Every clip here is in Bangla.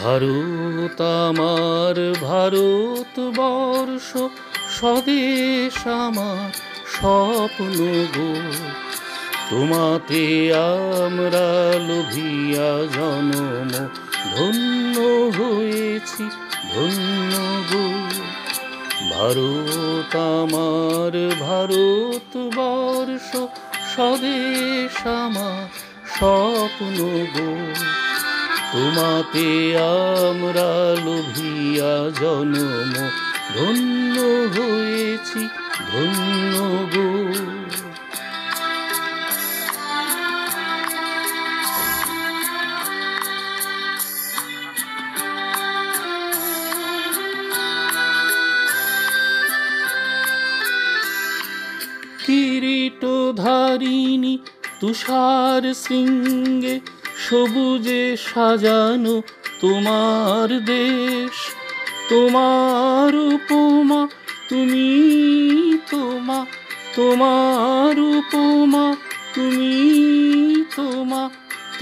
ভারত আমার ভারতবর্ষ, স্বদেশ আমার স্বপ্ন গো। তোমাতে আমরা লোভিয়া জনম, ধন্য হয়েছি ধন্য গো। ভারত আমার ভারতবর্ষ, স্বদেশ আমার স্বপ্ন গো। তোমাতে আমরা লোভিয়া জনম, ধন্য হয়েছি ধন্য গো। কিরীটধারিণী তুষার শৃঙ্গে, সবুজে সাজানো তোমার দেশ। তোমার উপমা তুমি, তোমার উপমা তুমি,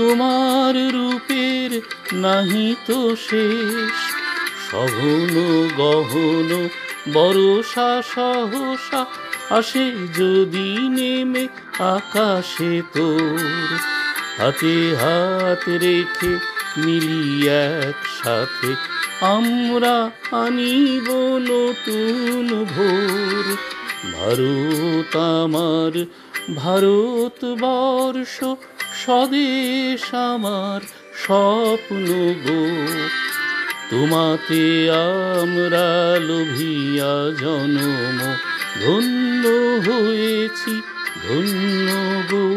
তোমার রূপের নাহি তো শেষ। সঘন গহন বরষা সহসা আসে যদি নেমে আকাশে তোর। হাতে হাত রেখে মিলি একসাথে আমরা আনিব নতুন ভোর। ভারত আমার ভারতবর্ষ, স্বদেশ আমার স্বপ্ন গো। তোমাতে আমরা লোভিয়া জনম, ধন্য হয়েছি ধন্য গো।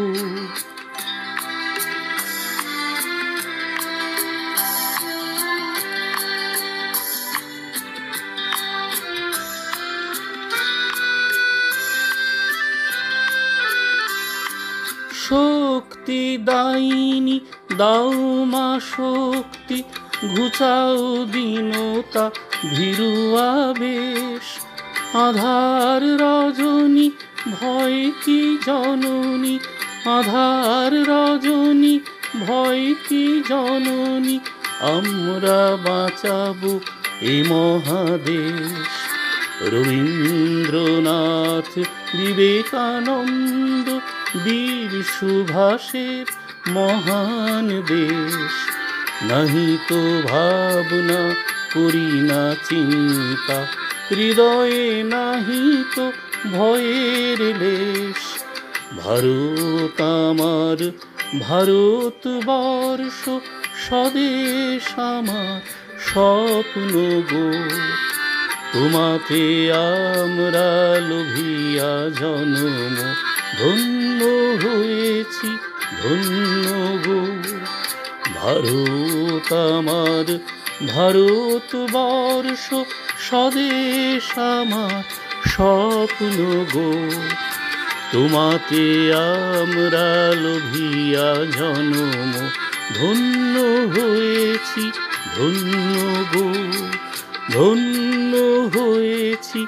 শক্তি দায়িনী দাও মা শক্তি, ঘুচাও দীনতা ভীরু আবেশ। আধার রজনী ভয় কি জননী, আধার রজনী ভয় কি জননী। আমরা বাঁচাবো এ মহাদেশ। রবীন্দ্রনাথ বিবেকানন্দ বীর সুভাষের মহান দেশ। নাহি তো ভাবনা করি না চিন্তা, হৃদয়ে নাহি তো ভয়ের লেশ। ভারত আমার ভারতবর্ষ, স্বদেশ আমার স্বপ্ন গো। তোমাতে আমরা লোভিয়া জনম, ধন্য হয়েছি ধন্য গো। ভারত আমার ভারতবর্ষ, স্বদেশ আমার স্বপ্ন গো। তোমাতে আমরা লোভিয়া জনম, ধন্য হয়েছি ধন্য গো। ধন্য হয়েছি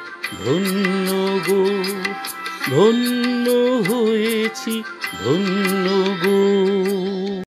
ধন্য গো, ধন্য হয়েছি ধন্য গো।